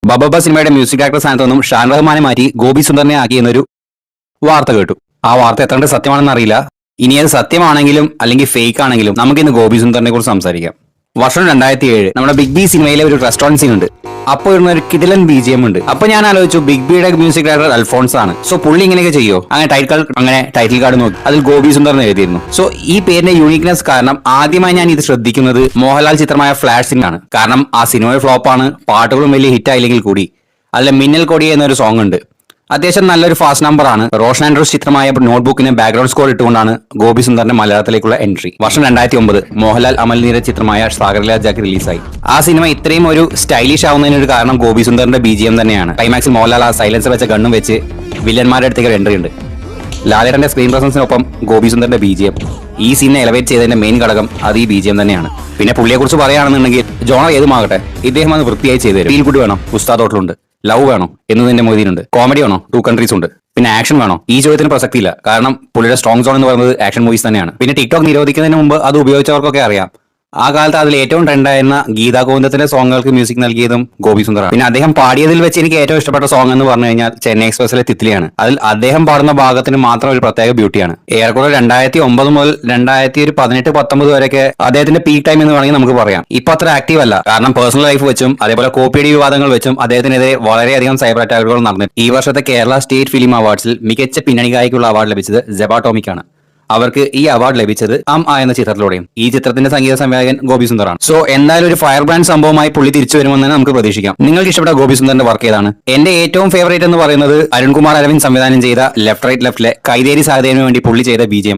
ബബബ സിനിമയുടെ music director സ്ഥാനത്ത് നിന്നും ഷാൻ റഹ്മാനെ മാറ്റി ഗോപി സുന്ദറിനെ ആക്കിയെന്നൊരു വാർത്ത കേട്ടു. ആ വാർത്ത എത്ര സത്യമാണെന്ന് അറിയില്ല. ഇനി അത് സത്യമാണെങ്കിലും അല്ലെങ്കിൽ ഫേക്ക് ആണെങ്കിലും നമുക്ക് ഇന്ന് ഗോപി സുന്ദറിനെ കുറിച്ച് സംസാരിക്കാം. വർഷം 2007 നമ്മുടെ ബിഗ് ബി സിനിമയിലെ ഒരു റെസ്റ്റോറന്റ് സീൻ ഉണ്ട്. അപ്പോൾ ഇരുന്ന ഒരു കിടിലൻ BGM ഉണ്ട്. അപ്പൊ ഞാൻ ആലോചിച്ചു, ബിഗ് ബിയുടെ മ്യൂസിക് ഡയറക്ടർ അൽഫോൺസ് ആണ്. സോ പുള്ളി ഇങ്ങനെയൊക്കെ ചെയ്യോ? അങ്ങനെ ടൈറ്റിൽ കാർഡ് നോക്കി അതിൽ ഗോപി സുന്ദർ എന്ന് എഴുതിയിരുന്നു. സോ ഈ പേരിന്റെ യൂണിക്നെസ് കാരണം ആദ്യമായി ഞാൻ ഇത് ശ്രദ്ധിക്കുന്നത് മോഹൻലാൽ ചിത്രമായ ഫ്ലാഷ് സിംഗാണ്. കാരണം ആ സിനിമ ഫ്ലോപ്പാണ്, പാട്ടുകളും വലിയ ഹിറ്റ് ആയില്ലെങ്കിൽ കൂടി അതിലെ മിന്നൽ കൊടി എന്നൊരു സോങ് ഉണ്ട്. അത്യാവശ്യം നല്ലൊരു ഫാസ്റ്റ് നമ്പർ ആണ്. റോഷൻ ആൻഡ്രൂസ് ചിത്രമായ നോട്ട്ബുക്കിന് ബാക്ക്ഗ്രൗണ്ട് സ്കോർ ഇട്ടുകൊണ്ടാണ് ഗോപി സുന്ദറിന്റെ മലയാളത്തിലേക്കുള്ള എൻട്രി. വർഷം 2009 മോഹൻലാൽ അമൽ നീരജ് ചിത്രമായ സാഗർലാൽ ജാക്ക് റിലീസായി. ആ സിനിമ ഇത്രയും ഒരു സ്റ്റൈലിഷ് ആവുന്നതിനൊരു കാരണം ഗോപി സുന്ദറിന്റെ BGM തന്നെയാണ്. ക്ലൈമാക്സിൽ മോഹൻലാൽ ആ സൈലൻസർ വെച്ച ഗണ്ണും വെച്ച് വില്ലന്മാരുടെ അടുത്തേക്ക് ഒരു എൻട്രി ഉണ്ട്. ലാലേട്ടന്റെ സ്ക്രീൻ പ്രസൻസിനൊപ്പം ഗോപി സുന്ദറിന്റെ BGM ഈ സീനെ എലവേറ്റ് ചെയ്തതിന്റെ മെയിൻ ഘടകം അത് ഈ BGM തന്നെയാണ്. പിന്നെ പുള്ളിയെ കുറിച്ച് പറയുകയാണെന്നുണ്ടെങ്കിൽ ജോണർ ഏതുമാകട്ടെ ഇദ്ദേഹം അത് വൃത്തിയായി ചെയ്തു തരും. ഫീൽ ഗുഡ് വേണോ? ഉസ്താദ് ഹോട്ടലുണ്ട്. ലവ് വേണോ? എന്നതിന്റെ മൊയ്തീനുണ്ട്. കോമഡി വേണോ? 2 കൺട്രീസ് ഉണ്ട്. പിന്നെ ആക്ഷൻ വേണോ? ഈ ചോദ്യത്തിന് പ്രസക്തിയില്ല. കാരണം പുള്ളിയുടെ സ്ട്രോങ് സോൺ എന്ന് പറയുന്നത് ആക്ഷൻ മൂവീസ് തന്നെയാണ്. പിന്നെ ടിക്ടോക്ക് നിരോധിക്കുന്നതിന് മുമ്പ് അത് ഉപയോഗിച്ചവർക്കൊക്കെ അറിയാം. ആ കാലത്ത് അതിൽ ഏറ്റവും ട്രെൻഡായിരുന്ന ഗീതാ ഗോവിന്ദത്തിന്റെ സോങ്ങുകൾക്ക് മ്യൂസിക് നൽകിയതും ഗോപി സുന്ദറാണ്. പിന്നെ അദ്ദേഹം പാടിയതിൽ വെച്ച് എനിക്ക് ഏറ്റവും ഇഷ്ടപ്പെട്ട സോങ് എന്ന് പറഞ്ഞു കഴിഞ്ഞാൽ ചെന്നൈ എക്സ്പ്രസിലെ തിത്ലിയാണ്. അതിൽ അദ്ദേഹം പാടുന്ന ഭാഗത്തിന് മാത്രം ഒരു പ്രത്യേക ബ്യൂട്ടിയാണ്. ഏറെക്കുറെ 2009 മുതൽ 2018-19 വരെയൊക്കെ അദ്ദേഹത്തിന്റെ പീക്ക് ടൈം എന്ന് വേണമെങ്കിൽ നമുക്ക് പറയാം. ഇപ്പൊ അത്ര ആക്റ്റീവ് അല്ല. കാരണം പേഴ്സണൽ ലൈഫ് വെച്ചും അതേപോലെ കോപ്പിയടി വിവാദങ്ങൾ വെച്ചും അദ്ദേഹത്തിനെതിരെ വളരെയധികം സൈബർ അറ്റാക്കുകൾ നടന്നു. ഈ വർഷത്തെ കേരള സ്റ്റേറ്റ് ഫിലിം അവാർഡ്സിൽ മികച്ച പിന്നണി ഗായികയ്ക്കുള്ള അവാർഡ് ലഭിച്ചത് ജെബ ടോമിക്കാണ്. അവർക്ക് ഈ അവാർഡ് ലഭിച്ചത് എന്ന ചിത്രത്തിലൂടെയും. ഈ ചിത്രത്തിന്റെ സംഗീത സംവിധായകൻ ഗോപി സുന്ദറാണ്. സോ എന്തായാലും ഒരു ഫയർ ബ്രാൻഡ് സംഭവമായി പുള്ളി തിരിച്ചു വരുമെന്ന് നമുക്ക് പ്രതീക്ഷിക്കാം. നിങ്ങൾക്ക് ഇഷ്ടപ്പെട്ട ഗോപി സുന്ദറിന്റെ വർക്ക് ഏതാണ്? എന്റെ ഏറ്റവും ഫേവറേറ്റ് എന്ന് പറയുന്നത് അരുൺകുമാർ അരവിന്ദ് സംവിധാനം ചെയ്ത ലെഫ്റ്റ് റൈറ്റ് ലെഫ്റ്റിലെ കൈതേരി സഹദേവിന് വേണ്ടി പുള്ളി ചെയ്ത BGM.